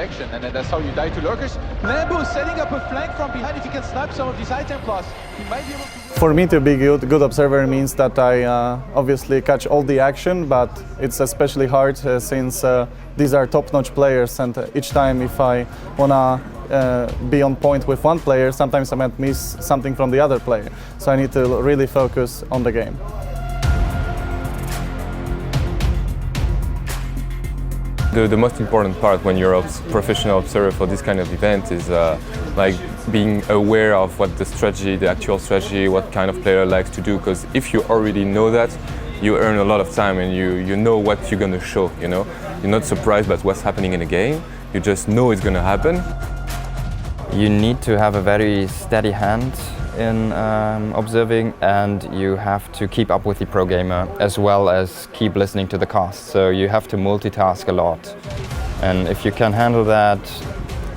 protection, and then that's how you die to lurkers. Lambo setting up a flank from behind. If he can snipe some of these item class, he might be able to... For me to be good observer means that I obviously catch all the action, but it's especially hard since these are top-notch players, and each time if I wanna be on point with one player, sometimes I might miss something from the other player. So I need to really focus on the game. The most important part when you're a professional observer for this kind of event is like being aware of what the strategy, the actual strategy, what kind of player likes to do. Because if you already know that, you earn a lot of time and you know what you're going to show. You know, you're not surprised by what's happening in the game. You just know it's going to happen. You need to have a very steady hand in observing, and you have to keep up with the pro gamer as well as keep listening to the cast. So you have to multitask a lot, and if you can handle that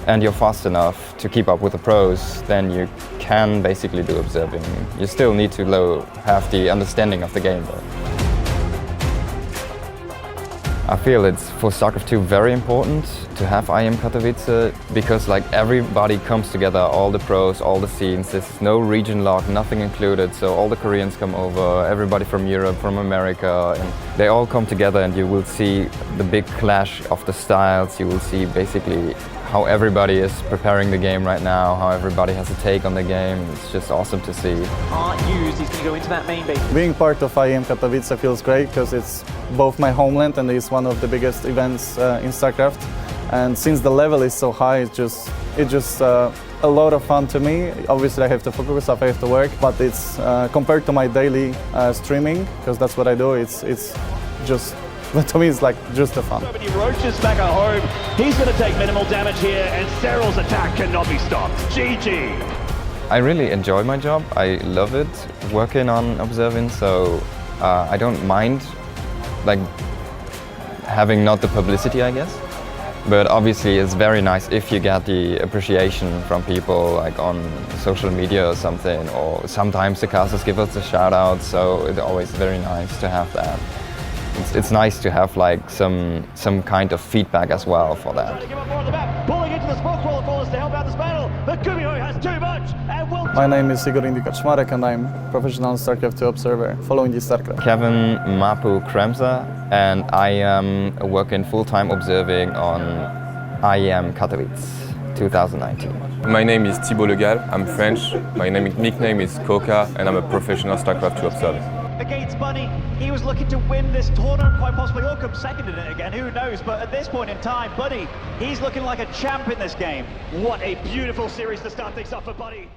and you're fast enough to keep up with the pros, then you can basically do observing. You still need to have the understanding of the game though. I feel it's for StarCraft II very important to have IEM Katowice because like everybody comes together, all the pros, all the scenes. There's no region lock, nothing included. So all the Koreans come over, everybody from Europe, from America, and they all come together, and you will see the big clash of the styles. You will see basically how everybody is preparing the game right now, how everybody has a take on the game. It's just awesome to see. Aren't used, he's going to go into that main base. Being part of IEM Katowice feels great because it's both my homeland and it's one of the biggest events in StarCraft. And since the level is so high, it's just a lot of fun to me. Obviously I have to focus, I have to work, but it's compared to my daily streaming, because that's what I do, it's just, but to me it's like just a fun. So many roaches back at home. He's going to take minimal damage here, and Cyril's attack cannot be stopped. GG. I really enjoy my job. I love it, working on observing, so I don't mind like having not the publicity, I guess. But obviously it's very nice if you get the appreciation from people like on social media or something, or sometimes the casters give us a shout out, so it's always very nice to have that. It's nice to have like some kind of feedback as well for that. My name is Igor Kaczmarek and I'm professional StarCraft II observer following the StarCraft. Kevin Mapu Kremza, and I am working full-time observing on IEM Katowice 2019. My name is Thibault Legal, I'm French, my nickname is Coca, and I'm a professional StarCraft II observer. Against Bunny, he was looking to win this tournament, quite possibly, or come second in it again, who knows, but at this point in time, Buddy, he's looking like a champ in this game. What a beautiful series to start things off for Buddy.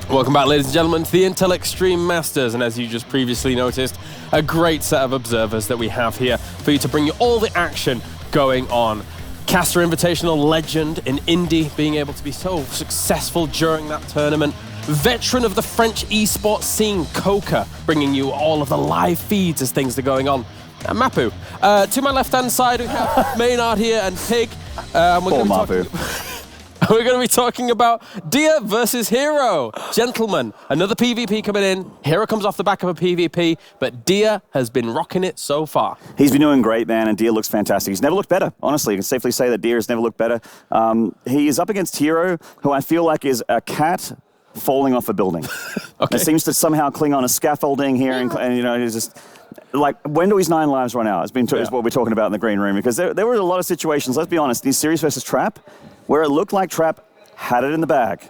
Welcome back, ladies and gentlemen, to the Intel Extreme Masters, and as you just previously noticed, a great set of observers that we have here for you to bring you all the action going on. Caster Invitational legend in Indy, being able to be so successful during that tournament. Veteran of the French esports scene, Coca, bringing you all of the live feeds as things are going on. And Mapu. To my left-hand side, we have Maynard here and Pig. We're going to be talking about Dia versus herO. Gentlemen, another PvP coming in. herO comes off the back of a PvP, but Dia has been rocking it so far. He's been doing great, man, and Dia looks fantastic. He's never looked better, honestly. You can safely say that Dia has never looked better. He is up against herO, who I feel like is a cat falling off a building. Okay. It seems to somehow cling on a scaffolding here, and you know, he's just... Like, when do his 9 lives run out? Is what we're talking about in the green room, because there were a lot of situations, let's be honest, in Series versus Trap, where it looked like Trap had it in the bag,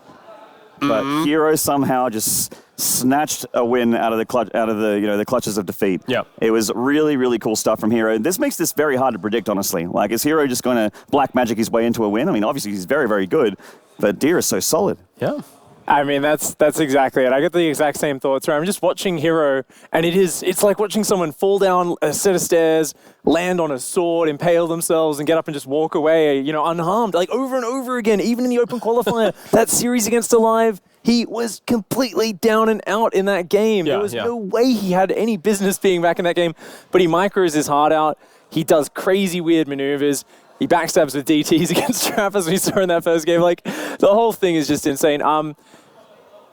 but herO somehow just snatched a win out of the the clutches of defeat. Yeah, it was really, really cool stuff from herO. This makes this very hard to predict, honestly. Like, is herO just going to black magic his way into a win? I mean, obviously he's very, very good, but Dia is so solid. Yeah. I mean, that's exactly it. I get the exact same thoughts where I'm just watching herO, and it's like watching someone fall down a set of stairs, land on a sword, impale themselves, and get up and just walk away, you know, unharmed, like over and over again, even in the open qualifier. That series against Alive, he was completely down and out in that game. There was no way he had any business being back in that game, but he micros his heart out. He does crazy, weird maneuvers. He backstabs with DTs against Trap, as we saw in that first game. Like, the whole thing is just insane.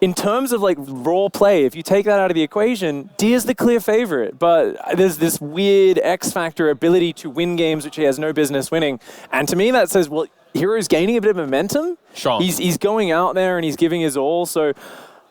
in terms of like raw play, if you take that out of the equation, Deer's the clear favorite. But there's this weird X factor ability to win games which he has no business winning. And to me that says, well, herO's gaining a bit of momentum. Sure. He's going out there and he's giving his all. So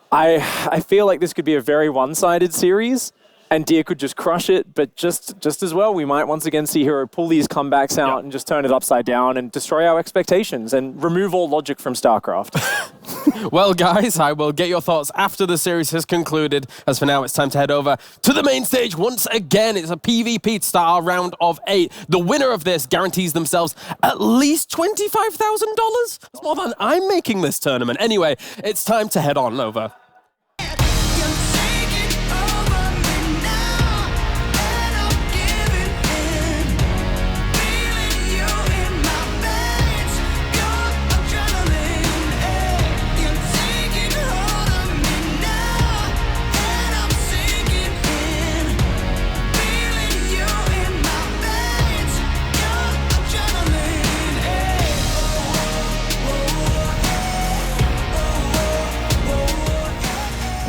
I feel like this could be a very one-sided series. And Deer could just crush it, but just as well, we might once again see herO pull these comebacks out and just turn it upside down and destroy our expectations and remove all logic from StarCraft. Well, guys, I will get your thoughts after the series has concluded. As for now, it's time to head over to the main stage once again. It's a PvP style round of 8. The winner of this guarantees themselves at least $25,000. That's more than I'm making this tournament. Anyway, it's time to head on over.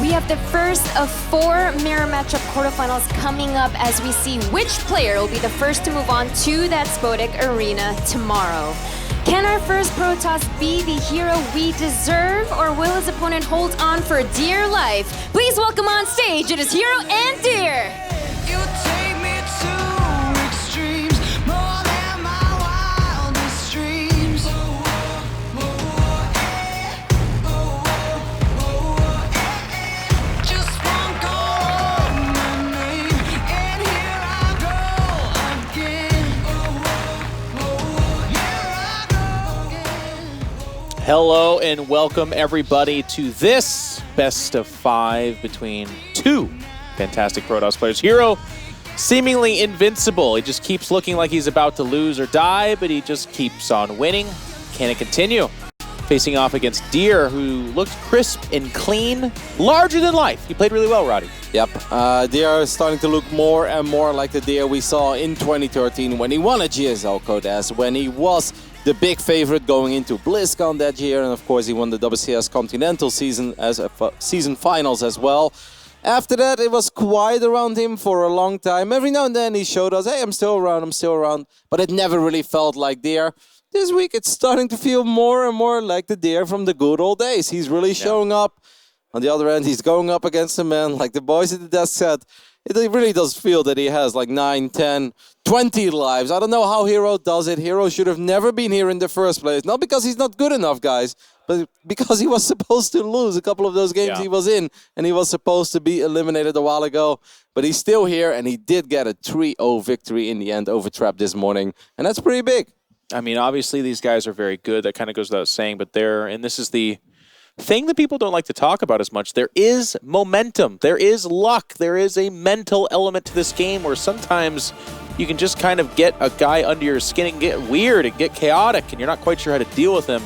We have the first of 4 mirror matchup quarterfinals coming up as we see which player will be the first to move on to that Spodek Arena tomorrow. Can our first Protoss be the hero we deserve, or will his opponent hold on for dear life? Please welcome on stage, it is herO and Deer. Hello and welcome everybody to this best of 5 between 2 fantastic Protoss players. herO, seemingly invincible. He just keeps looking like he's about to lose or die, but he just keeps on winning. Can it continue? Facing off against Deer, who looked crisp and clean, larger than life. He played really well, Roddy. Yep, Deer is starting to look more and more like the Deer we saw in 2013 when he won a GSL Codes, when he was the big favorite going into BlizzCon that year, and of course he won the WCS Continental season as season finals as well. After that, it was quiet around him for a long time. Every now and then he showed us, hey, I'm still around, but it never really felt like Deer. This week, it's starting to feel more and more like the Deer from the good old days. He's really showing up. On the other end, he's going up against a man, like the boys at the desk said. It really does feel that he has like 9, 10, 20 lives. I don't know how herO does it. herO should have never been here in the first place. Not because he's not good enough, guys, but because he was supposed to lose a couple of those games he was in, and he was supposed to be eliminated a while ago. But he's still here, and he did get a 3-0 victory in the end over Trap this morning, and that's pretty big. I mean, obviously these guys are very good. That kind of goes without saying, but and this is the thing that people don't like to talk about as much. There is momentum. There is luck. There is a mental element to this game where sometimes you can just kind of get a guy under your skin and get weird and get chaotic, and you're not quite sure how to deal with him.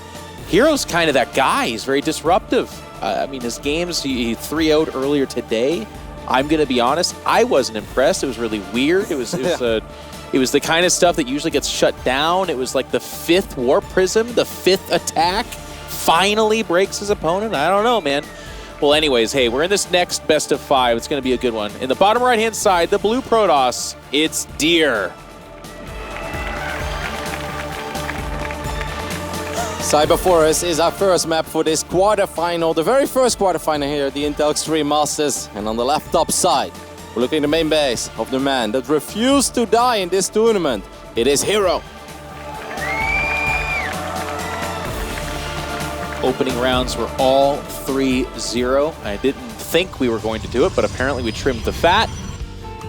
herO's kind of that guy. He's very disruptive. I mean, his games, he 3-0'd earlier today. I'm going to be honest, I wasn't impressed. It was really weird. It was the kind of stuff that usually gets shut down. It was like the 5th Warp Prism, the 5th attack, finally breaks his opponent. I don't know, man. Well, anyways, hey, we're in this next best of 5. It's going to be a good one. In the bottom right-hand side, the blue Protoss, it's Deer. Cyber Forest is our first map for this quarterfinal, the very first quarterfinal here at the Intel Extreme Masters. And on the left top side, we're looking at the main base of the man that refused to die in this tournament. It is herO. Opening rounds were all 3-0. I didn't think we were going to do it, but apparently we trimmed the fat.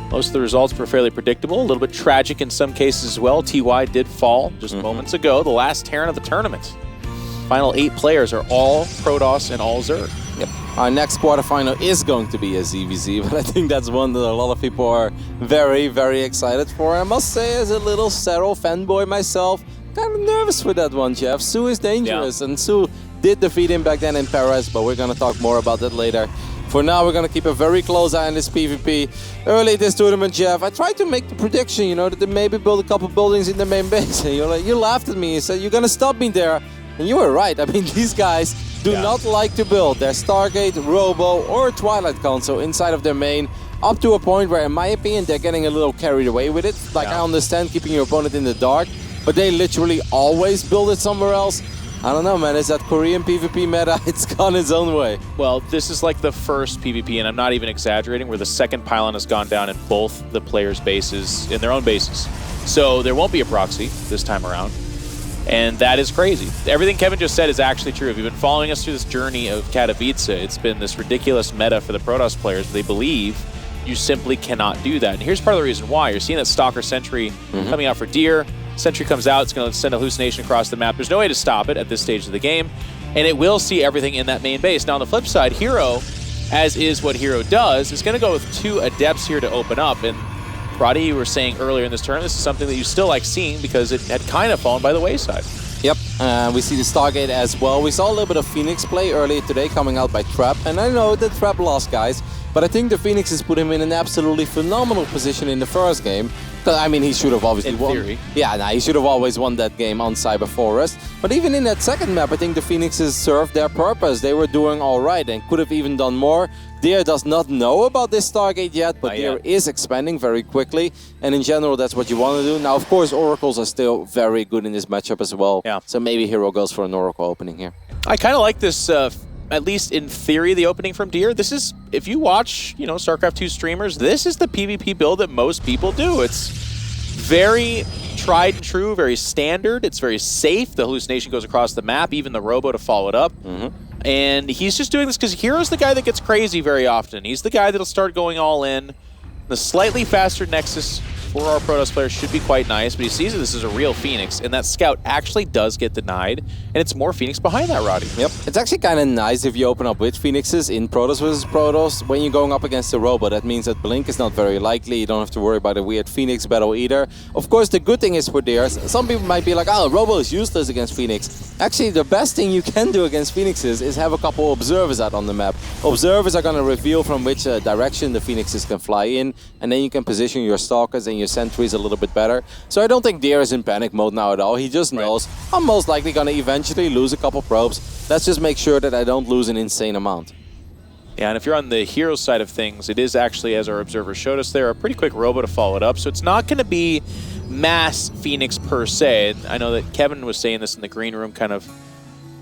Most of the results were fairly predictable, a little bit tragic in some cases as well. TY did fall just moments ago, the last Terran of the tournament. Final 8 players are all Protoss and all Zerg. Yep. Our next quarterfinal is going to be a ZVZ, but I think that's one that a lot of people are very, very excited for. I must say, as a little StarCraft fanboy myself, kind of nervous for that one, Jeff. Su is dangerous, and Su did defeat him back then in Paris, but we're going to talk more about that later. For now, we're going to keep a very close eye on this PvP. Early this tournament, Jeff, I tried to make the prediction, you know, that they maybe build a couple buildings in the main base. And you laughed at me. You said, you're going to stop me there. And you were right. I mean, these guys do not like to build their Stargate, Robo, or Twilight console inside of their main, up to a point where, in my opinion, they're getting a little carried away with it. Like, I understand keeping your opponent in the dark, but they literally always build it somewhere else. I don't know, man. It's that Korean PvP meta. It's gone its own way. Well, this is like the first PvP, and I'm not even exaggerating, where the second pylon has gone down in both the players' bases, in their own bases. So there won't be a proxy this time around. And that is crazy. Everything Kevin just said is actually true. If you've been following us through this journey of Katowice, it's been this ridiculous meta for the Protoss players. They believe you simply cannot do that. And here's part of the reason why. You're seeing that Stalker Sentry coming out for Deer. Sentry comes out, it's going to send a hallucination across the map. There's no way to stop it at this stage of the game. And it will see everything in that main base. Now on the flip side, herO, as is what herO does, is going to go with 2 Adepts here to open up. And Roddy, you were saying earlier in this tournament, this is something that you still like seeing because it had kind of fallen by the wayside. Yep, we see the Stargate as well. We saw a little bit of Phoenix play earlier today coming out by Trap. And I know that Trap lost, guys, but I think the Phoenixes put him in an absolutely phenomenal position in the first game. I mean, he should have obviously won. Theory. Yeah, he should have always won that game on Cyber Forest. But even in that second map, I think the Phoenixes served their purpose. They were doing all right and could have even done more. Deer does not know about this Stargate yet, but Deer is expanding very quickly. And in general, that's what you want to do. Now, of course, Oracles are still very good in this matchup as well. Yeah. So maybe herO goes for an Oracle opening here. I kind of like this, at least in theory, the opening from Deer. This is, if you watch, you know, StarCraft II streamers, this is the PvP build that most people do. It's very tried and true, very standard. It's very safe. The hallucination goes across the map, even the Robo to follow it up. And he's just doing this because herO's the guy that gets crazy very often. He's the guy that'll start going all in. The slightly faster Nexus for our Protoss players should be quite nice, but he sees that this is a real Phoenix, and that Scout actually does get denied, and it's more Phoenix behind that, Roddy. Yep. It's actually kind of nice if you open up with Phoenixes in Protoss versus Protoss when you're going up against a Robo. That means that Blink is not very likely. You don't have to worry about a weird Phoenix battle either. Of course, the good thing is for Deer, some people might be like, oh, Robo is useless against Phoenix. Actually, the best thing you can do against Phoenixes is have a couple observers out on the map. Observers are going to reveal from which direction the Phoenixes can fly in, and then you can position your Stalkers and your Sentries a little bit better. So I don't think Deer is in panic mode now at all. He just knows I'm most likely going to eventually lose a couple probes. Let's just make sure that I don't lose an insane amount. Yeah, and if you're on the herO side of things, it is actually, as our observer showed us there, a pretty quick Robo to follow it up. So it's not going to be mass Phoenix per se. I know that Kevin was saying this in the green room kind of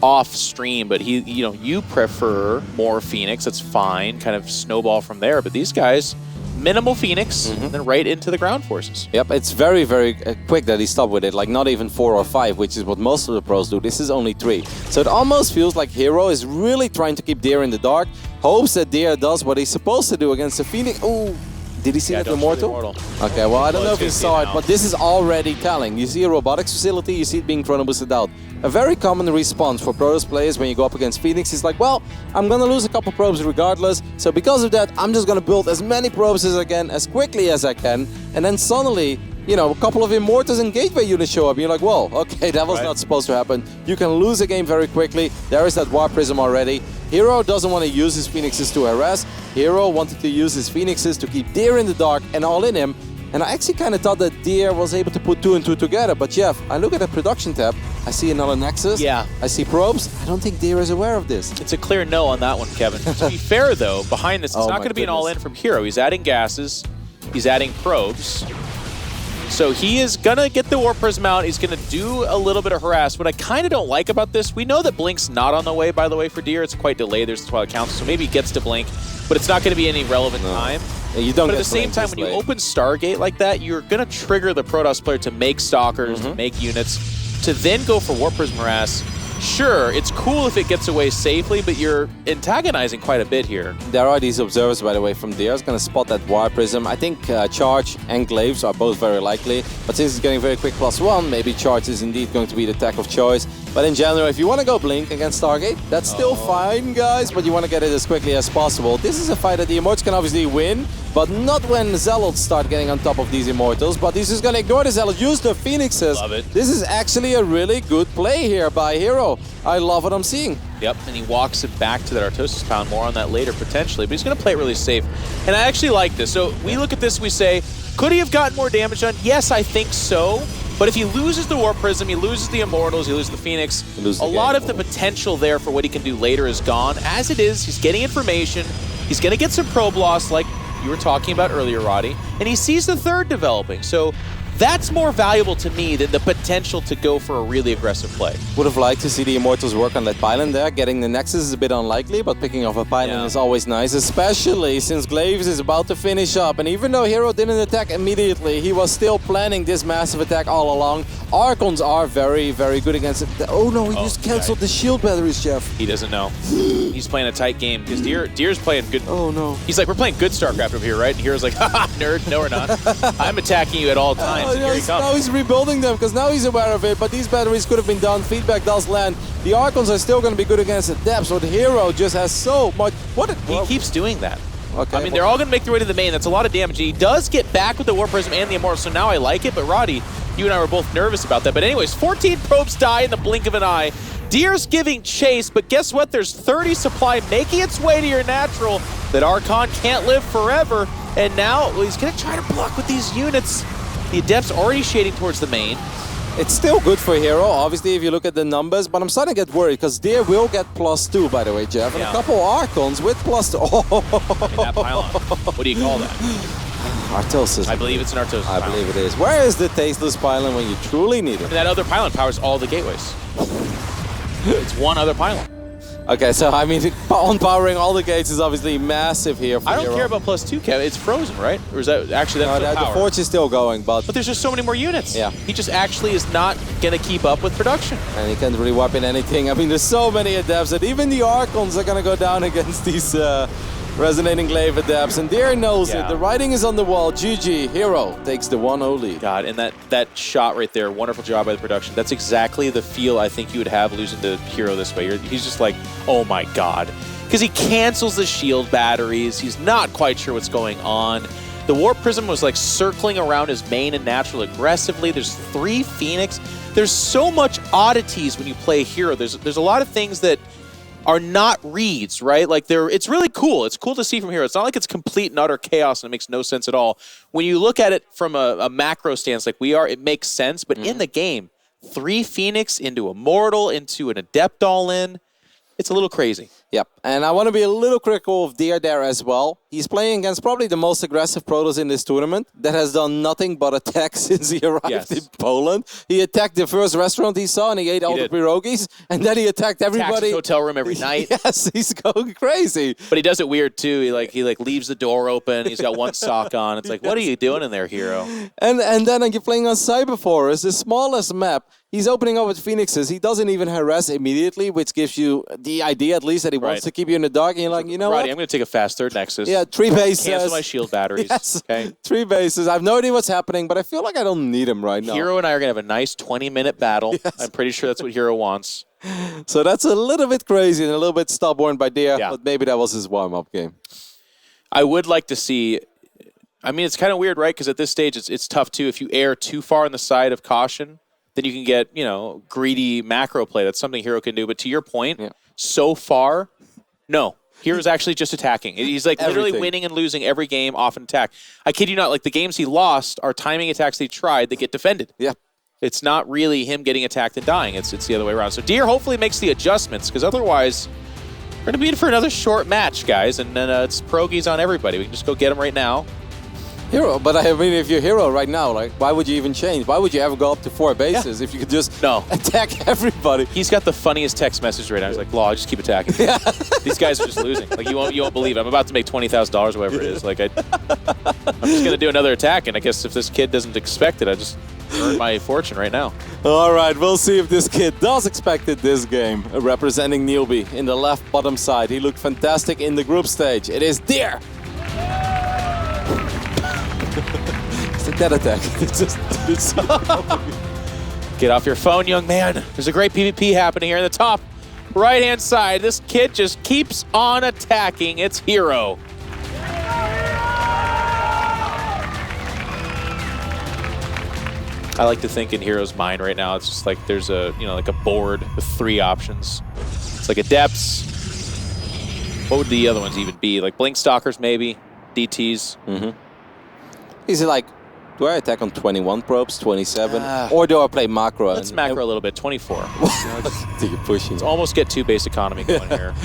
off stream, but he, you know, you prefer more Phoenix. That's fine, kind of snowball from there. But these guys, minimal Phoenix, and then right into the ground forces. Yep, it's very, very quick that he stopped with it. Like, not even 4 or 5, which is what most of the pros do. This is only 3. So it almost feels like herO is really trying to keep Deer in the dark, hopes that Deer does what he's supposed to do against the Phoenix. Ooh, did he see that Immortal? Okay, well, I don't know if he saw it, but this is already telling. You see a robotics facility, you see it being chrono boosted out. A very common response for Protoss players when you go up against Phoenix is like, well, I'm gonna lose a couple probes regardless, so because of that, I'm just gonna build as many probes as I can, as quickly as I can, and then suddenly, you know, a couple of Immortals and Gateway units show up, and you're like, whoa, okay, that was not supposed to happen. You can lose a game very quickly. There is that War Prism already. herO doesn't want to use his Phoenixes to harass. herO wanted to use his Phoenixes to keep Deer in the dark and all in him. And I actually kind of thought that Deer was able to put 2 and 2 together. But Jeff, I look at the production tab, I see another Nexus. Yeah. I see probes. I don't think Deer is aware of this. It's a clear no on that one, Kevin. To be fair, though, behind this, it's not going to be an all-in from herO. He's adding gases. He's adding probes. So he is going to get the War Prism out. He's going to do a little bit of harass. What I kind of don't like about this, we know that Blink's not on the way, by the way, for Deer. It's quite delayed. There's the Twilight Council, so maybe he gets to Blink, but it's not going to be any relevant time. Yeah, you don't but at get the same time, when you open Stargate like that, you're going to trigger the Protoss player to make Stalkers, to make units, to then go for War Prism harass. Sure, it's cool if it gets away safely, but you're antagonizing quite a bit here. There are these observers, by the way, from Deer. Is going to spot that War Prism. I think Charge and Glaives are both very likely, but since it's getting very quick +1, maybe Charge is indeed going to be the tech of choice. But in general, if you want to go Blink against Stargate, that's still fine, guys, but you want to get it as quickly as possible. This is a fight that the Immortals can obviously win, but not when Zealots start getting on top of these Immortals. But he's just going to ignore the Zealots, use the Phoenixes. Love it. This is actually a really good play here by herO. I love what I'm seeing. Yep, and he walks it back to that Artosis Pound. More on that later, potentially. But he's going to play it really safe. And I actually like this. So we look at this, we say, could he have gotten more damage done? Yes, I think so. But if he loses the Warp Prism, he loses the Immortals, he loses the Phoenix, a lot of the potential there for what he can do later is gone. As it is, he's getting information, he's going to get some probe loss like you were talking about earlier, Roddy, and he sees the third developing. So that's more valuable to me than the potential to go for a really aggressive play. Would have liked to see the Immortals work on that pylon there. Getting the Nexus is a bit unlikely, but picking off a pylon is always nice, especially since Glaves is about to finish up. And even though herO didn't attack immediately, he was still planning this massive attack all along. Archons are very, very good against it. Oh no, he just cancelled the shield batteries, Jeff. He doesn't know. He's playing a tight game because Deer's playing good. Oh no. He's like, we're playing good StarCraft over here, right? And hero's like, haha, nerd, no we're not. I'm attacking you at all times. And here he comes. Now he's rebuilding them because now he's aware of it, but these batteries could have been done. Feedback does land. The Archons are still going to be good against the depths, but herO just has so much. He keeps doing that. Okay, I mean, they're all going to make their way to the main. That's a lot of damage. He does get back with the Warp Prism and the Immortal, so now I like it. But Roddy, you and I were both nervous about that. But anyways, 14 probes die in the blink of an eye. Deer's giving chase, but guess what? There's 30 supply making its way to your natural. That Archon can't live forever. And now he's going to try to block with these units. The Adept's already shading towards the main. It's still good for herO, obviously, if you look at the numbers, but I'm starting to get worried, because Deer will get +2, by the way, Jeff, and a couple Archons with +2. That pylon. What do you call that? Artosis. I believe it's an Artosis I believe it is. Where is the tasteless pylon when you truly need it? And that other pylon powers all the gateways. It's one other pylon. Okay, so I mean, on-powering all the gates is obviously massive here for I don't herO. care about +2, Kevin. It's frozen, right? Or is that actually that's the Forge is still going, but there's just so many more units. Yeah. He just actually is not going to keep up with production. And he can't really weapon anything. I mean, there's so many Adepts that even the Archons are going to go down against these Resonating Glaive Adepts. And Deer knows it. The writing is on the wall. GG. herO takes the 1-0 lead. God, and that shot right there, wonderful job by the production. That's exactly the feel I think you would have losing to herO this way. He's just like, oh my God. Because he cancels the shield batteries. He's not quite sure what's going on. The Warp Prism was like circling around his main and natural aggressively. There's 3 Phoenix. There's so much oddities when you play herO. There's a lot of things that are not reads, right? Like it's really cool. It's cool to see from herO. It's not like it's complete and utter chaos and it makes no sense at all. When you look at it from a macro stance like we are, it makes sense. But in the game, 3 Phoenix into Immortal, into an Adept all-in, it's a little crazy. Yep, and I want to be a little critical of Deer there as well. He's playing against probably the most aggressive Protoss in this tournament that has done nothing but attack since he arrived in Poland. He attacked the first restaurant he saw and he ate all the pierogies, and then he attacked everybody. Attacks his hotel room every night. Yes, he's going crazy. But he does it weird too. He leaves the door open. He's got one sock on. It's like, what are you doing in there, herO? And then you're playing on Cyberforest, the smallest map. He's opening up with Phoenixes. He doesn't even harass immediately, which gives you the idea at least that he wants to keep you in the dark. And you're like, you know Roddy, what? I'm going to take a fast third Nexus. Yeah, 3 bases. Cancel my shield batteries. Yes, okay. 3 bases. I have no idea what's happening, but I feel like I don't need him right now. herO and I are going to have a nice 20-minute battle. Yes. I'm pretty sure that's what herO wants. So that's a little bit crazy and a little bit stubborn by Deer, but maybe that was his warm-up game. I would like to see... I mean, it's kind of weird, right? Because at this stage, it's tough, too. If you err too far on the side of caution, then you can get, greedy macro play. That's something herO can do. But to your point, so far, no. hero's actually just attacking. He's like literally winning and losing every game off an attack. I kid you not, like the games he lost are timing attacks he tried that get defended. Yeah. It's not really him getting attacked and dying. It's the other way around. So Deer hopefully makes the adjustments, because otherwise we're going to be in for another short match, guys. And then it's pierogies on everybody. We can just go get him right now. herO, but I mean, if you're herO right now, like, why would you even change? Why would you ever go up to 4 bases if you could just attack everybody? He's got the funniest text message right now. He's like, "Law, just keep attacking." Yeah. These guys are just losing. Like you won't believe it. I'm about to make $20,000, whatever it is. Like I'm just gonna do another attack, and I guess if this kid doesn't expect it, I just earn my fortune right now. All right, we'll see if this kid does expect it this game. Representing Newbie in the left bottom side. He looked fantastic in the group stage. It is Deer. It's a dead attack. It's Get off your phone, young man. There's a great PvP happening here in the top right-hand side. This kid just keeps on attacking. It's herO. I like to think in herO's mind right now, it's just like there's a, like a board with 3 options. It's like Adepts. What would the other ones even be? Like Blink Stalkers, maybe? DTs? Mm-hmm. He's like, Do I attack on 21 probes, 27? Or do I play macro? Let's macro a little bit, 24. You're pushing. Let's almost get 2 base economy going here.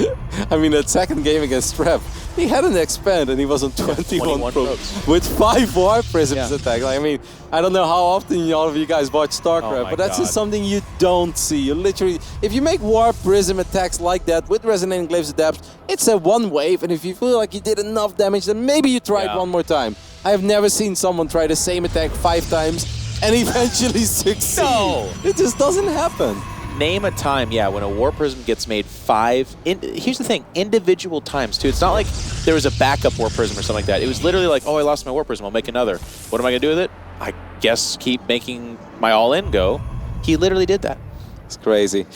I mean, that second game against Strep, he had an expand and he was on 21 probes with 5 warp prisms attack. Like, I mean, I don't know how often all of you guys watch StarCraft, but that's just something you don't see. You literally, if you make warp prism attacks like that with resonating glaives adapts, it's a one wave, and if you feel like you did enough damage, then maybe you try it one more time. I have never seen someone try the same attack 5 times and eventually succeed. No! It just doesn't happen. Name a time, when a Warp Prism gets made 5. Here's the thing, individual times too. It's not like there was a backup Warp Prism or something like that. It was literally like, oh, I lost my Warp Prism, I'll make another. What am I gonna do with it? I guess keep making my all-in go. He literally did that. It's crazy.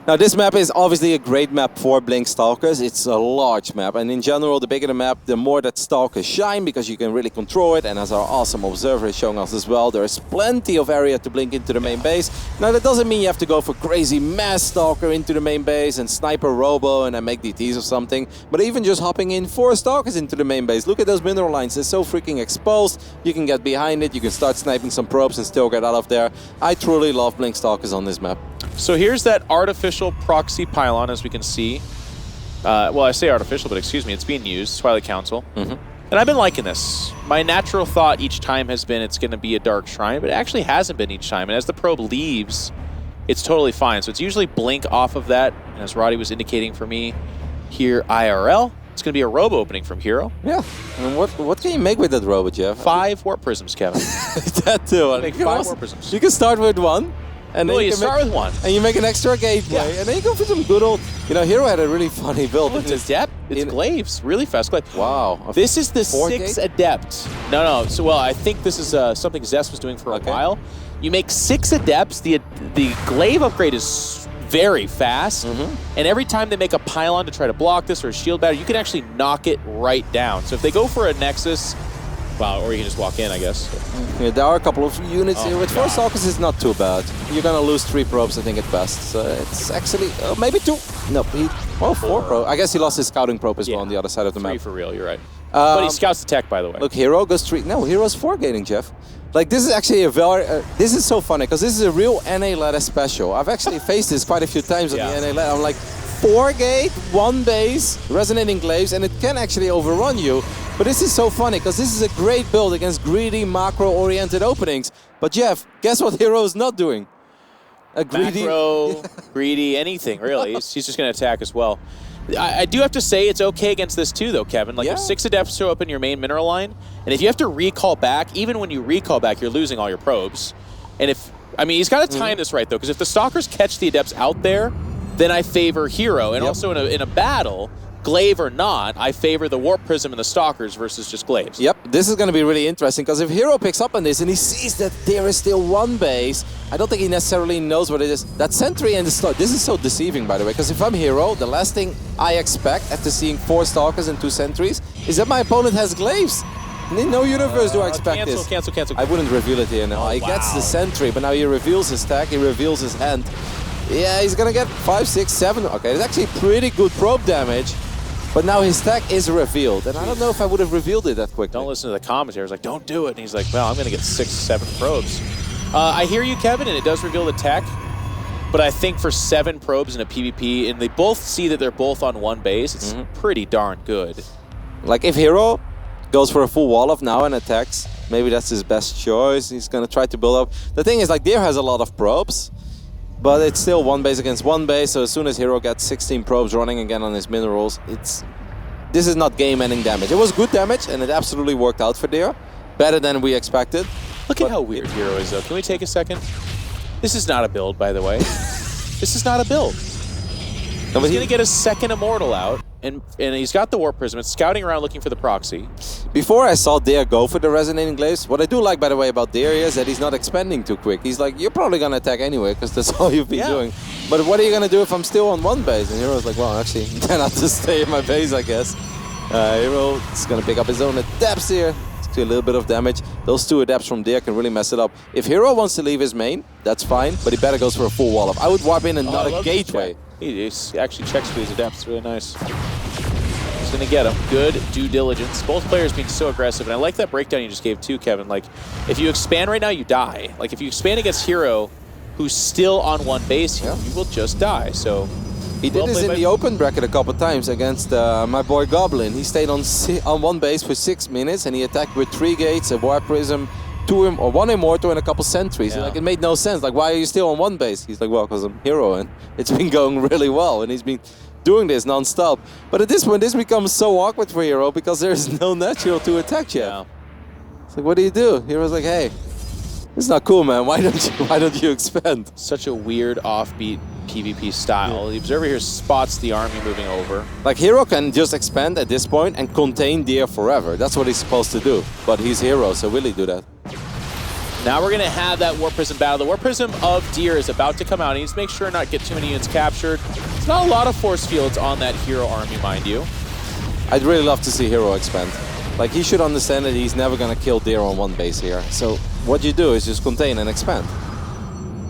Now this map is obviously a great map for Blink Stalkers. It's a large map, and in general the bigger the map, the more that Stalkers shine, because you can really control it, and as our awesome observer is showing us as well, there is plenty of area to blink into the main base. Now that doesn't mean you have to go for crazy mass Stalker into the main base and sniper Robo and then make DTs or something, but even just hopping in 4 Stalkers into the main base. Look at those mineral lines, they're so freaking exposed. You can get behind it, you can start sniping some probes and still get out of there. I truly love Blink Stalkers on this map. So here's that artificial proxy pylon, as we can see. Well, I say artificial, but excuse me, it's being used, Twilight Council. And I've been liking this. My natural thought each time has been it's going to be a Dark Shrine, but it actually hasn't been each time. And as the probe leaves, it's totally fine. So it's usually blink off of that, and as Roddy was indicating for me here, IRL, it's going to be a Robo opening from herO. Yeah. And what can you make with that Robo, Jeff? 5 Warp Prisms, Kevin. That too. Make 5 Warp Prisms. You can start with 1. And then you start with 1. And you make an extra gateway. And then you go for some good old... You know, herO had a really funny build. It's Adept. It's glaives. Really fast glaive. Wow. This is the 6th Adept. No. So, well, I think this is something Zest was doing for a while. You make 6 Adepts. The glaive upgrade is very fast. And every time they make a pylon to try to block this or a shield battery, you can actually knock it right down. So if they go for a Nexus... Wow, or you can just walk in, I guess. Yeah, there are a couple of units here. With 4 Stalkers, it's not too bad. You're gonna lose 3 probes, I think, at best. So it's actually maybe 2. No, 4 probes. I guess he lost his scouting probe as well on the other side of the map. 3 for real, you're right. But he scouts the tech, by the way. Look, herO goes 3. No, herO's 4 gating, Jeff. Like, this is actually a very... this is so funny, because this is a real NA ladder special. I've actually faced this quite a few times on the NA ladder. I'm like, 4 gate, 1 base, resonating glaives, and it can actually overrun you. But this is so funny, because this is a great build against greedy, macro-oriented openings. But Jeff, guess what herO is not doing? A greedy... Macro, greedy, anything, really. He's just going to attack as well. I do have to say it's okay against this too, though, Kevin. Like, if 6 Adepts show up in your main mineral line, and if you have to recall back, even when you recall back, you're losing all your probes. And if... I mean, he's got to time this right, though, because if the Stalkers catch the Adepts out there, then I favor herO. And also in a battle... Glaive or not, I favor the Warp Prism and the Stalkers versus just Glaives. Yep, this is going to be really interesting, because if herO picks up on this and he sees that there is still 1 base, I don't think he necessarily knows what it is. That sentry and the Stalker, this is so deceiving, by the way, because if I'm herO, the last thing I expect after seeing 4 Stalkers and 2 sentries is that my opponent has Glaives. In no universe do I expect this. Cancel. I wouldn't reveal it here now. He gets the sentry, but now he reveals his tag, he reveals his hand. Yeah, he's going to get 5, 6, 7. Okay, it's actually pretty good probe damage. But now his tech is revealed, and I don't know if I would have revealed it that quickly. Don't listen to the commentators, like, don't do it. And he's like, well, I'm going to get 6, 7 probes. I hear you, Kevin, and it does reveal the tech, but I think for 7 probes in a PvP, and they both see that they're both on 1 base, it's pretty darn good. Like, if herO goes for a full wall of now and attacks, maybe that's his best choice. He's going to try to build up. The thing is, like, Deer has a lot of probes, but it's still 1 base against 1 base, so as soon as herO gets 16 probes running again on his minerals, this is not game-ending damage. It was good damage, and it absolutely worked out for Deer. Better than we expected. Look at how weird herO is, though. Can we take a second? This is not a build, by the way. This is not a build. He's going to get a second Immortal out, and he's got the Warp Prism. It's scouting around looking for the proxy. Before I saw Deer go for the Resonating Glaives, what I do like, by the way, about Deer is that he's not expanding too quick. He's like, you're probably going to attack anyway, because that's all you've been doing. But what are you going to do if I'm still on 1 base? And herO's like, well, actually, then I have to stay in my base, I guess. herO is going to pick up his own Adepts here. Do a little bit of damage. Those 2 Adepts from Deer can really mess it up. If herO wants to leave his main, that's fine, but he better goes for a full wall up. I would warp in another gateway. He actually checks for these Adepts. Really nice. going to get him. Good due diligence. Both players being so aggressive. And I like that breakdown you just gave too, Kevin. Like, if you expand right now, you die. Like, if you expand against herO, who's still on one base, you will just die. So he did this in the open bracket a couple times against my boy Goblin. He stayed on one base for 6 minutes and he attacked with 3 gates, a Warp Prism, 1 Immortal and a couple sentries. Like, it made no sense. Like, why are you still on one base? He's like, well, because I'm herO and it's been going really well and he's been doing this non-stop. But at this point, this becomes so awkward for herO because there's no natural to attack yet. Yeah. It's like, what do? herO's like, hey, it's not cool, man. Why don't you expand? Such a weird offbeat PvP style. The observer here spots the army moving over. Like, herO can just expand at this point and contain Deer forever. That's what he's supposed to do. But he's herO, so will he do that? Now we're going to have that Warp Prism battle. The Warp Prism of Deer is about to come out. He needs to make sure not get too many units captured. There's not a lot of force fields on that herO army, mind you. I'd really love to see herO expand. Like, he should understand that he's never going to kill Deer on one base here. So what you do is just contain and expand.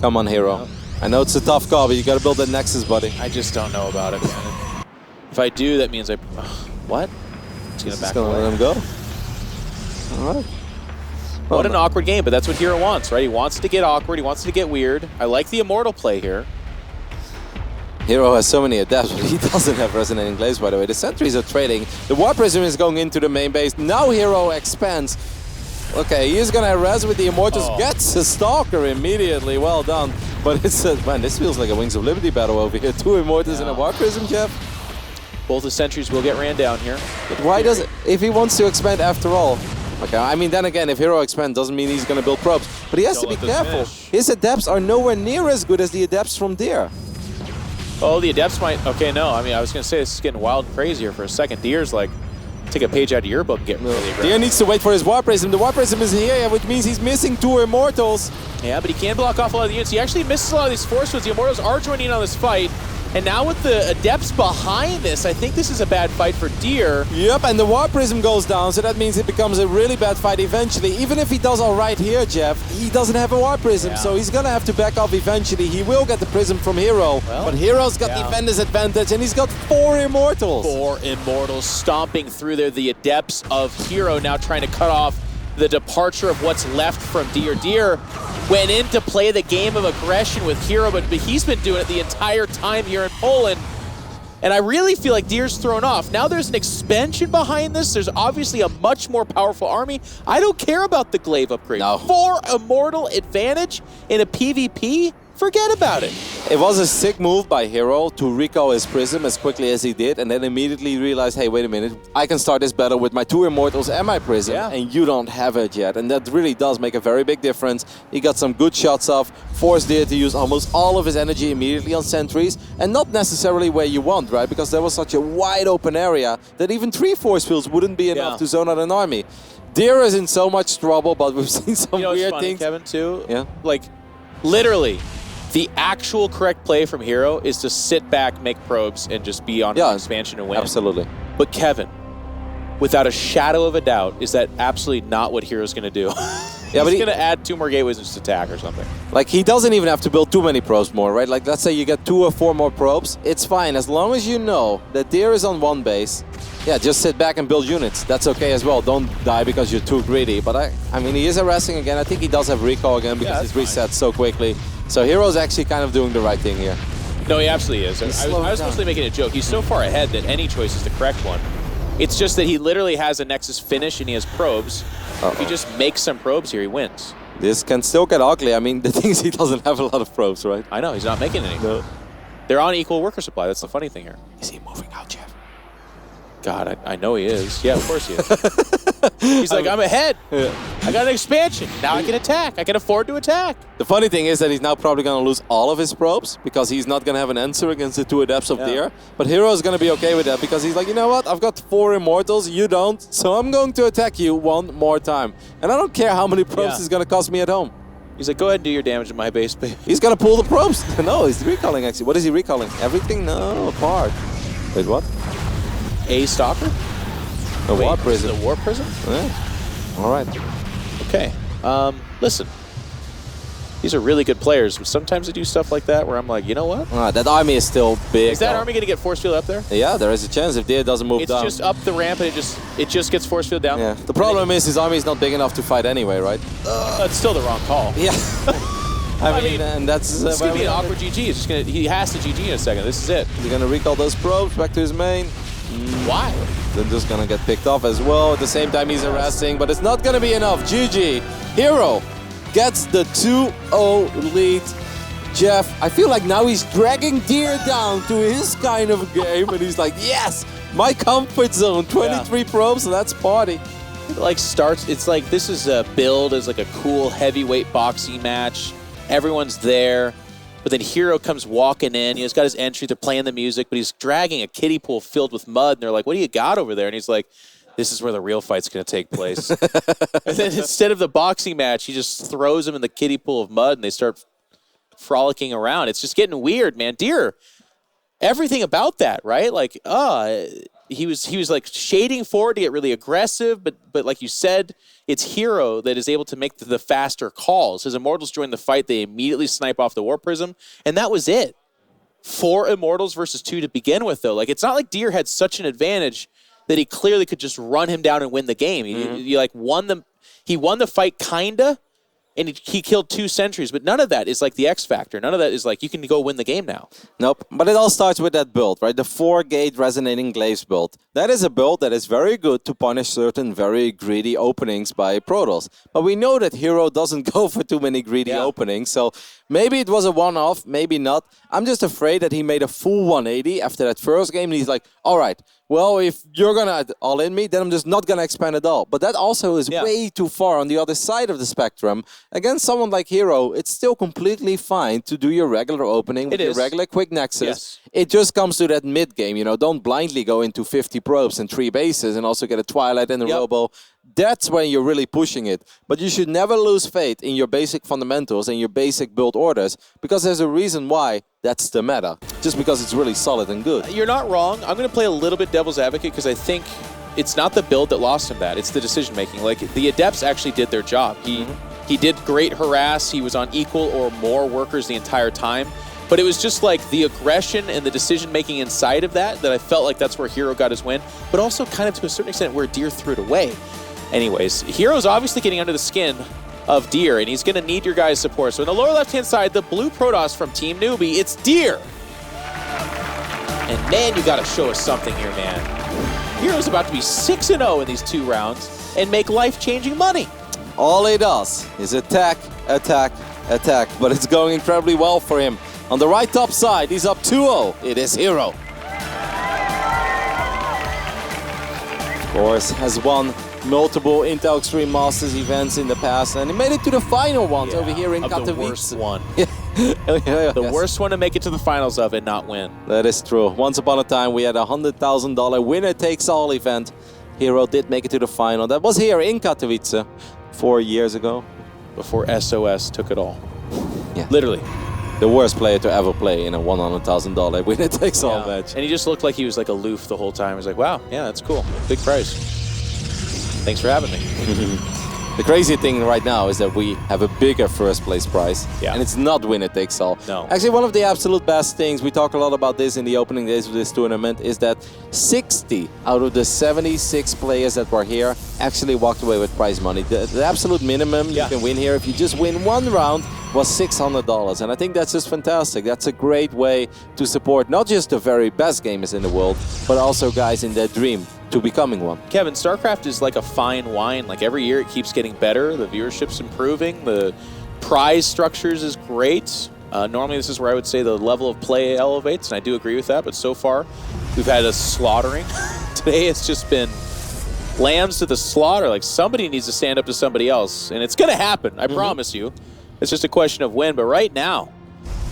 Come on, herO. I know it's a tough call, but you got to build that Nexus, buddy. I just don't know about it, man. If I do, that means I... what? He's going to back away. Let him go? All right. What an awkward game, but that's what herO wants, right? He wants it to get awkward, he wants it to get weird. I like the Immortal play here. herO has so many adapts, but he doesn't have Resonating Glaives, by the way. The sentries are trading. The Warp Prism is going into the main base. Now herO expands. Okay, he is going to res with the Immortals. Gets a Stalker immediately. Well done. But it's man, this feels like a Wings of Liberty battle over here. 2 Immortals and a Warp Prism, Jeff. Both the sentries will get ran down here. But why does it, if he wants to expand after all? Okay, I mean, then again, if herO expands, doesn't mean he's going to build probes. But he has to be careful. His adepts are nowhere near as good as the adepts from Deer. Oh, the adepts might... Okay, no. I mean, I was going to say this is getting wild and crazy here for a second. Deer's like, take a page out of your book and get really aggressive. Deer needs to wait for his Warp Prism. The Warp Prism is here, which means he's missing 2 Immortals. Yeah, but he can block off a lot of the units. He actually misses a lot of these force fields. The Immortals are joining in on this fight. And now with the adepts behind this, I think this is a bad fight for Deer. Yep, and the Warp Prism goes down, so that means it becomes a really bad fight eventually. Even if he does all right here, Jeff, he doesn't have a Warp Prism, so he's gonna have to back off eventually. He will get the Prism from herO, but herO's got Defender's advantage, and he's got 4 Immortals. 4 Immortals stomping through there. The adepts of herO now trying to cut off the departure of what's left from Deer. Deer went in to play the game of aggression with herO, but he's been doing it the entire time here in Poland. And I really feel like Deer's thrown off. Now there's an expansion behind this. There's obviously a much more powerful army. I don't care about the glaive upgrade. No. 4 Immortal advantage in a PvP? Forget about it. It was a sick move by herO to recall his Prism as quickly as he did, and then immediately realized, hey, wait a minute, I can start this battle with my 2 Immortals and my Prism, and you don't have it yet. And that really does make a very big difference. He got some good shots off, forced Deer to use almost all of his energy immediately on sentries, and not necessarily where you want, right? Because there was such a wide open area that even 3 force fields wouldn't be enough to zone out an army. Deer is in so much trouble, but we've seen some weird things. Kevin, too? Yeah. Like, literally, the actual correct play from herO is to sit back, make probes, and just be on expansion and win. Absolutely. But Kevin, without a shadow of a doubt, is that absolutely not what herO's going to do. He's going to add 2 more gateways and just attack or something. Like, he doesn't even have to build too many probes more, right? Like, let's say you get 2 or 4 more probes. It's fine. As long as you know that Deer is on one base, just sit back and build units. That's okay as well. Don't die because you're too greedy. But I mean, he is arresting again. I think he does have recall again because he's reset so quickly. So herO's actually kind of doing the right thing here. No, he absolutely is. I was mostly making a joke. He's so far ahead that any choice is the correct one. It's just that he literally has a Nexus finish and he has probes. If he just makes some probes here, he wins. This can still get ugly. I mean, the thing is he doesn't have a lot of probes, right? I know, he's not making any. No. They're on equal worker supply. That's the funny thing here. Is he moving out, Jeff? God, I know he is. Yeah, of course he is. He's like, I'm ahead. I got an expansion. Now I can attack. I can afford to attack. The funny thing is that he's now probably going to lose all of his probes because he's not going to have an answer against the 2 adepts of Deer. But herO's going to be okay with that because he's like, you know what? I've got 4 Immortals. You don't. So I'm going to attack you 1 more time. And I don't care how many probes it's going to cost me at home. He's like, go ahead and do your damage in my base, baby. He's going to pull the probes. No, he's recalling actually. What is he recalling? Everything? No, apart. Wait, what? A Stalker? A Warp Prism. The Warp Prism? Yeah. All right. Okay. Listen. These are really good players, but sometimes they do stuff like that where I'm like, you know what? That army is still big. Is that army going to get force field up there? Yeah, there is a chance if Deer doesn't move down. It's just up the ramp and it just gets force field down. Yeah. The problem is his army is not big enough to fight anyway, right? It's still the wrong call. Yeah. I mean, and that's... It's going to be an awkward GG. It's just gonna, he has to GG in a second. This is it. He's going to recall those probes back to his main. Why? Then just going to get picked off as well. At the same time, he's harassing, but it's not going to be enough. GG. herO gets the 2-0 lead. Jeff, I feel like now he's dragging Deer down to his kind of game, and he's like, yes, my comfort zone, 23 probes, and that's party. It like starts, it's like this is a build as like a cool heavyweight boxing match. Everyone's there, but then herO comes walking in. He's got his entry, they're playing the music, but he's dragging a kiddie pool filled with mud, and they're like, what do you got over there? And he's like, this is where the real fight's going to take place. And then instead of the boxing match, he just throws him in the kiddie pool of mud, and they start frolicking around. It's just getting weird, man. Deer, everything about that, right? Like, he was like shading forward to get really aggressive, but like you said, it's herO that is able to make the faster calls. His Immortals join the fight, they immediately snipe off the War Prism, and that was it. 4 Immortals versus 2 to begin with, though. Like, it's not like Deer had such an advantage that he clearly could just run him down and win the game. He like won the fight kinda, and he killed 2 sentries, but none of that is like the X factor. None of that is like you can go win the game now. Nope, but it all starts with that build, right? The 4-gate resonating glaives build. That is a build that is very good to punish certain very greedy openings by Protoss. But we know that herO doesn't go for too many greedy openings, so maybe it was a one-off, maybe not. I'm just afraid that he made a full 180 after that first game, and he's like, all right, well, if you're going to all-in me, then I'm just not going to expand at all. But that also is way too far on the other side of the spectrum. Against someone like herO, it's still completely fine to do your regular opening with your regular quick nexus. Yes. It just comes to that mid-game, you know, don't blindly go into 50 probes and 3 bases and also get a Twilight and a Robo. That's when you're really pushing it. But you should never lose faith in your basic fundamentals and your basic build orders, because there's a reason why that's the meta. Just because it's really solid and good. You're not wrong. I'm going to play a little bit devil's advocate because I think it's not the build that lost him that. It's the decision making. Like, the Adepts actually did their job. He did great harass. He was on equal or more workers the entire time. But it was just like the aggression and the decision making inside of that I felt like that's where herO got his win. But also kind of to a certain extent where Deer threw it away. Anyways, herO's obviously getting under the skin of Deer, and he's going to need your guys' support. So in the lower left-hand side, the blue Protoss from Team Newbie, it's Deer. And man, you got to show us something here, man. herO's about to be 6-0 in these 2 rounds and make life-changing money. All he does is attack, attack, attack, but it's going incredibly well for him. On the right top side, he's up 2-0. It is herO. Of course, has won multiple Intel Extreme Masters events in the past, and he made it to the final ones over here in Katowice. The worst one. The worst one to make it to the finals of and not win. That is true. Once upon a time, we had a $100,000 winner-takes-all event. herO did make it to the final. That was here in Katowice 4 years ago. Before SOS took it all. Yeah. Literally. The worst player to ever play in a $100,000 winner-takes-all match. And he just looked like he was like aloof the whole time. He was like, wow, yeah, that's cool. Big prize. Thanks for having me. The crazy thing right now is that we have a bigger first place prize, and it's not winner takes all. No. Actually, one of the absolute best things, we talked a lot about this in the opening days of this tournament, is that 60 out of the 76 players that were here actually walked away with prize money. The absolute minimum you can win here, if you just win 1 round, was $600. And I think that's just fantastic. That's a great way to support not just the very best gamers in the world, but also guys in their dream to becoming one. Kevin, StarCraft is like a fine wine. Like every year it keeps getting better. The viewership's improving. The prize structures is great. Normally this is where I would say the level of play elevates, and I do agree with that, but so far we've had a slaughtering. Today it's just been lambs to the slaughter. Like somebody needs to stand up to somebody else, and it's gonna happen, I promise you. It's just a question of when, but right now,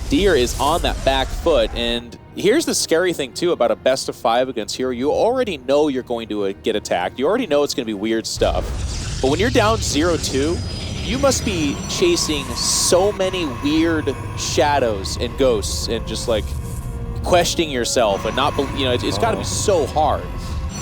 Deer is on that back foot, and here's the scary thing too about a best of 5 against herO. You already know you're going to get attacked. You already know it's going to be weird stuff. But when you're down 0-2, you must be chasing so many weird shadows and ghosts and just like questioning yourself and not, you know, it's got to be so hard.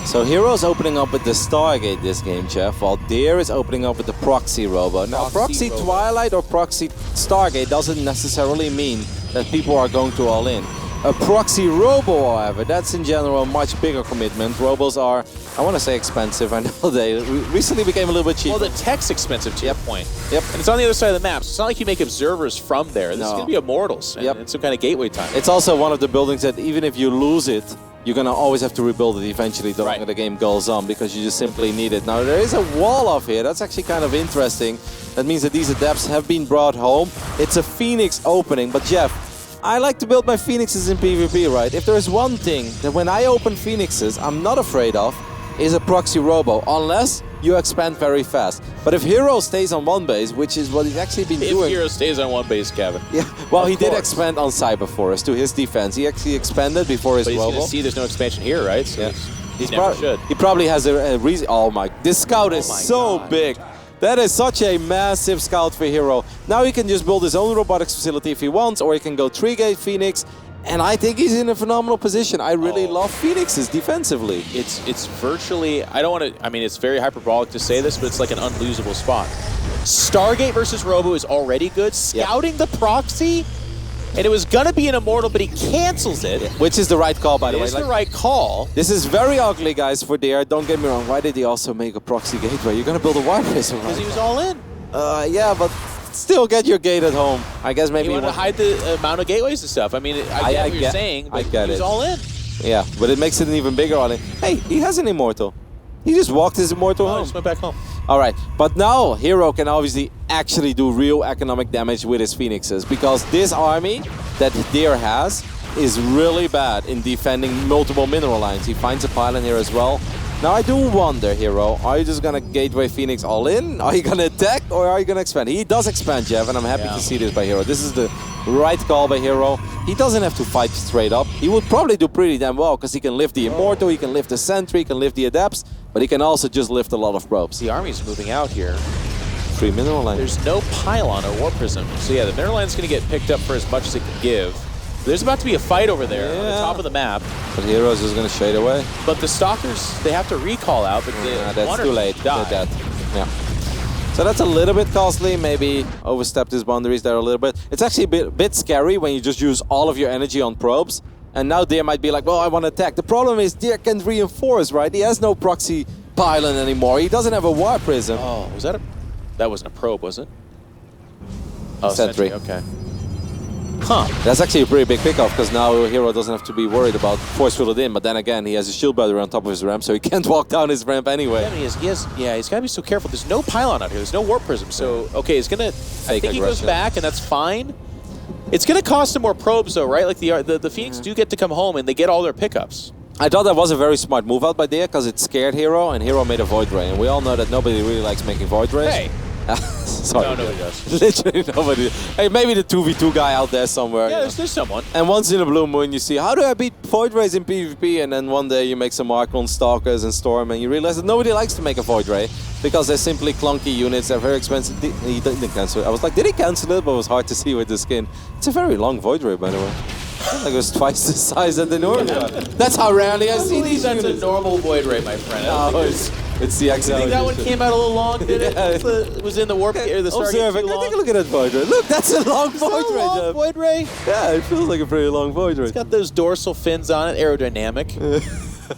So herO's opening up with the Stargate this game, Jeff, while Deer is opening up with the Proxy Robo. Now, Proxy Twilight or Proxy Stargate doesn't necessarily mean that people are going to all in. A proxy robo, however, that's in general a much bigger commitment. Robos are, I want to say expensive. I know they recently became a little bit cheaper. Well, the tech's expensive to your point. Yep. And it's on the other side of the map, so it's not like you make observers from there. This is No. going to be Immortals, and it's some kind of gateway time. It's also one of the buildings that even if you lose it, you're going to always have to rebuild it eventually the longer the game goes on, because you just simply need it. Now, there is a wall off here. That's actually kind of interesting. That means that these adepts have been brought home. It's a Phoenix opening, but Jeff, I like to build my Phoenixes in PvP, right? If there's one thing that when I open Phoenixes, I'm not afraid of, is a proxy robo, unless you expand very fast. But if herO stays on one base, which is what he's actually been doing... If herO stays on one base, Kevin. Yeah, well, he did course. expand on Cyber Forest to his defense. He actually expanded before his But he's robo. going to see there's no expansion here, right? So Yeah. he never should. He probably has a reason. Oh my, this scout is so big. That is such a massive scout for herO. Now he can just build his own robotics facility if he wants, or he can go 3-gate Phoenix. And I think he's in a phenomenal position. I really love Phoenixes defensively. It's virtually, I don't want to, I mean, it's very hyperbolic to say this, but it's like an unlosable spot. Stargate versus Robo is already good. Scouting the proxy, and it was going to be an Immortal, but he cancels it. Which is the right call, by the way. It's the right call. This is very ugly, guys, for Dare. Don't get me wrong. Why did he also make a proxy gateway? You're going to build a wire prism, right? Because he was all in. Yeah, but still get your gate at home. I guess maybe He wanted to hide the amount of gateways and stuff. I mean, I get what you're saying, but he was all in. Yeah, but it makes it an even bigger all in. Hey, he has an Immortal. He just walked his Immortal home. Just went back home. All right, but now herO can obviously actually do real economic damage with his Phoenixes, because this army that Dare has is really bad in defending multiple mineral lines. He finds a pylon here as well. Now I do wonder, herO, are you just gonna Gateway Phoenix all in? Are you gonna attack, or are you gonna expand? He does expand, Jeff, and I'm happy to see this by herO. This is the right call by herO. He doesn't have to fight straight up. He would probably do pretty damn well, because he can lift the Immortal, he can lift the Sentry, he can lift the Adepts, but he can also just lift a lot of probes. The army's moving out here. 3 mineral lines. There's no pylon or War Prism. So yeah, the mineral line's going to get picked up for as much as it can give. There's about to be a fight over there on the top of the map. But herO's just going to shade away. But the Stalkers, they have to recall out, but that's too late. They're dead. Yeah. So that's a little bit costly, maybe overstepped his boundaries there a little bit. It's actually a bit scary when you just use all of your energy on probes. And now Dare might be like, well, I want to attack. The problem is Dare can't reinforce, right? He has no proxy pylon anymore. He doesn't have a War Prism. Oh, was that a... That wasn't a probe, was it? Oh, Sentry. Okay. Huh. That's actually a pretty big pickoff, because now herO doesn't have to be worried about force fielded in, but then again, he has a shield battery on top of his ramp, so he can't walk down his ramp anyway. Yeah, he's got to be so careful. There's no pylon out here. There's no Warp Prism. So, okay, he's going to... I think he goes back, and that's fine. It's going to cost him more probes, though, right? Like, the Phoenix do get to come home, and they get all their pickups. I thought that was a very smart move out by Dare, because it scared herO, and herO made a Void Ray, and we all know that nobody really likes making Void Rays. Hey! Sorry. No, nobody does. Literally nobody. Hey, maybe the 2v2 guy out there somewhere. Yeah, there's someone. And once in a blue moon, you see, how do I beat Void Rays in PvP? And then one day you make some Archon, Stalkers, and Storm, and you realize that nobody likes to make a Void Ray, because they're simply clunky units, they're very expensive. He didn't cancel it. I was like, did he cancel it? But it was hard to see with the skin. It's a very long Void Ray, by the way. Like it was twice the size of the normal one. That's how rarely I see these That's units. a normal Void Ray, my friend. No, it's the XL. I think that one came out a little long, did it? It was in the Warp or the Stargate too long. Take a look at that Void Ray. Look, that's a long Void Ray. Long Void Ray? Yeah, it feels like a pretty long Void Ray. It's got those dorsal fins on it, aerodynamic.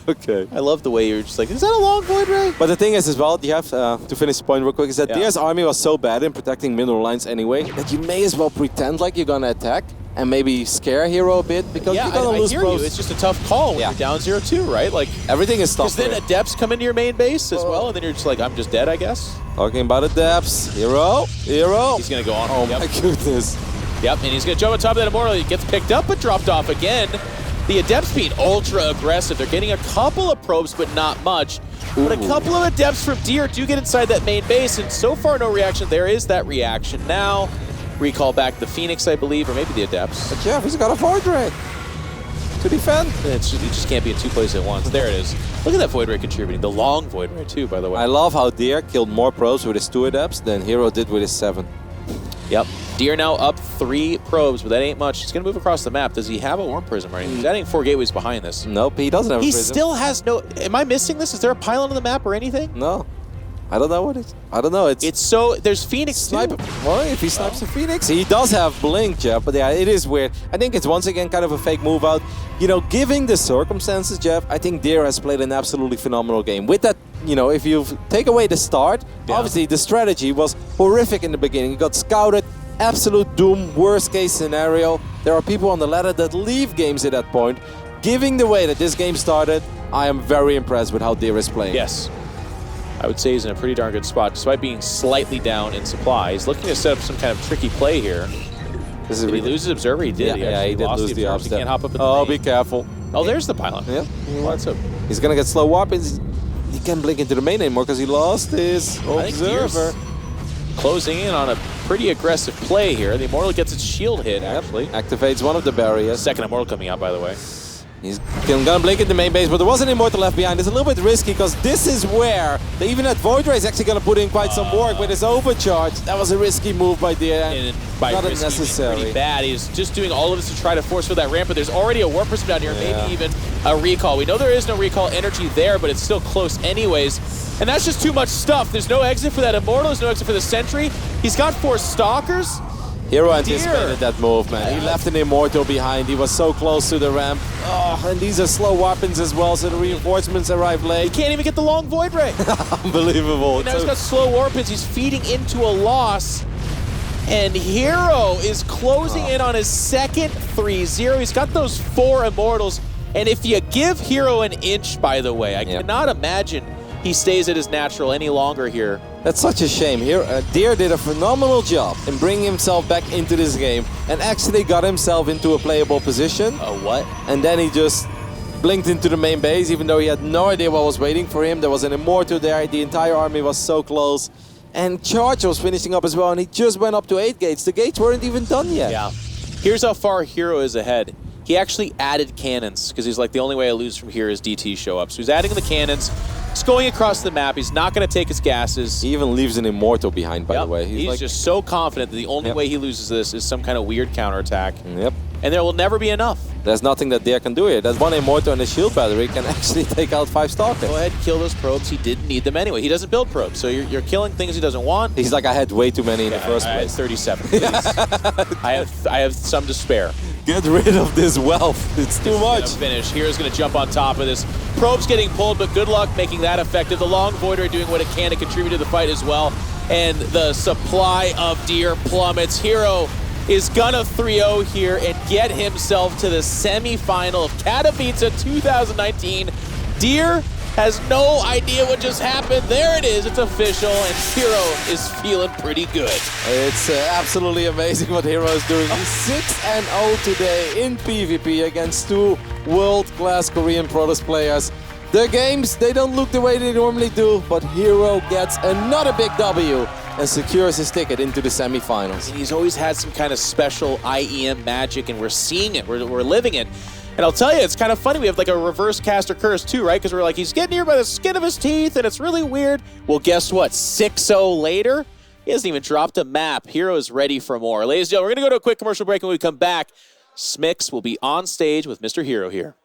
Okay. I love the way you're just like, is that a long Void Ray? But the thing is as well, you have to finish the point real quick, is that Dare's army was so bad in protecting mineral lines anyway, that you may as well pretend like you're gonna attack and maybe scare herO a bit, because you're gonna lose probes. You. It's just a tough call when you're down 0-2, right? Like everything is tough. Because then Adepts come into your main base as well, and then you're just like, I'm just dead, I guess. Talking about Adepts, herO. He's gonna go on. Oh my goodness. Yep, and he's gonna jump on top of that Immortal. He gets picked up but dropped off again. The Adepts being ultra aggressive. They're getting a couple of probes, but not much. But a couple of Adepts from Dare do get inside that main base, and so far no reaction. There is that reaction now. Recall back the Phoenix, I believe, or maybe the Adepts. But Jeff, he's got a Void Ray to defend. You just can't be in two places at once. There it is. Look at that Void Ray contributing. The long Void Ray, too, by the way. I love how Dare killed more probes with his 2 Adepts than herO did with his 7. Yep. Dare now up 3 probes, but that ain't much. He's going to move across the map. Does he have a Worm Prism or anything? He's adding 4 gateways behind this. Nope, he doesn't have a prism. He still has no... Am I missing this? Is there a pylon on the map or anything? No. I don't know what it is. I don't know. It's so... There's Phoenix too. Well, if he snipes a Phoenix, he does have Blink, Jeff, but yeah, it is weird. I think it's once again kind of a fake move out. You know, given the circumstances, Jeff, I think Deer has played an absolutely phenomenal game. With that, you know, if you take away the start, obviously the strategy was horrific in the beginning. He got scouted, absolute doom, worst case scenario. There are people on the ladder that leave games at that point. Given the way that this game started, I am very impressed with how Deer is playing. Yes. I would say he's in a pretty darn good spot, despite being slightly down in supply. He's looking to set up some kind of tricky play here. Did he lose his observer? He did. Yeah, he did lost lose the observer. observer. He can't hop up in the Oh, main. be careful. Oh, there's the pylon. Yeah. What's up? He's gonna get slow up. He can't blink into the main anymore because he lost his observer. Closing in on a pretty aggressive play here. The Immortal gets its shield hit, actually. Activates one of the barriers. Second Immortal coming out, by the way. He's gonna blink in the main base, but there was an Immortal left behind. It's a little bit risky because this is where even that Void Ray is actually gonna put in quite some work with his overcharge. That was a risky move by Deer. And by not risky, unnecessary. pretty bad. He's just doing all of this to try to force for that ramp, but there's already a Warp Prism down here, maybe even a recall. We know there is no recall energy there, but it's still close anyways. And that's just too much stuff. There's no exit for that Immortal, there's no exit for the Sentry. He's got 4 Stalkers. herO anticipated that move, man. He left an Immortal behind. He was so close to the ramp. Oh, and these are slow weapons as well, so the reinforcements arrive late. He can't even get the long Void Ray. Unbelievable. And now he's got slow Warpins. He's feeding into a loss. And herO is closing in on his second 3-0. He's got those 4 Immortals. And if you give herO an inch, by the way, I cannot imagine he stays at his natural any longer here. That's such a shame. Deer did a phenomenal job in bringing himself back into this game and actually got himself into a playable position. What? And then he just blinked into the main base, even though he had no idea what was waiting for him. There was an Immortal there. The entire army was so close. And Charge was finishing up as well, and he just went up to 8 gates. The gates weren't even done yet. Yeah. Here's how far herO is ahead. He actually added cannons, because he's like, the only way I lose from here is DT show up. So he's adding the cannons. He's going across the map. He's not going to take his gases. He even leaves an Immortal behind, by the way. He's like, just so confident that the only way he loses this is some kind of weird counterattack. Yep. And there will never be enough. There's nothing that Deer can do here. That one Immortal and his shield battery can actually take out 5 Stalkers. Go ahead, kill those probes. He didn't need them anyway. He doesn't build probes, so you're killing things he doesn't want. He's like, I had way too many in the first I had place. 37. Please. I have some to spare. Get rid of this wealth. It's too much. Finish. Here's going to jump on top of this. Probe's getting pulled, but good luck making that effective. The long Void Ray doing what it can to contribute to the fight as well. And the supply of Deer plummets. herO is gonna 3-0 here and get himself to the semi-final of Katowice 2019. Deer has no idea what just happened. There it is, it's official, and herO is feeling pretty good. It's absolutely amazing what herO is doing. He's 6-0 today in PvP against 2 world-class Korean Protoss players. Their games, they don't look the way they normally do, but herO gets another big W and secures his ticket into the semifinals. And he's always had some kind of special IEM magic, and we're seeing it, we're living it. And I'll tell you, it's kind of funny, we have like a reverse caster curse too, right? Because we're like, he's getting here by the skin of his teeth, and it's really weird. Well, guess what? 6-0 later, he hasn't even dropped a map. herO is ready for more. Ladies and gentlemen, we're going to go to a quick commercial break, and when we come back, Smix will be on stage with Mr. herO here.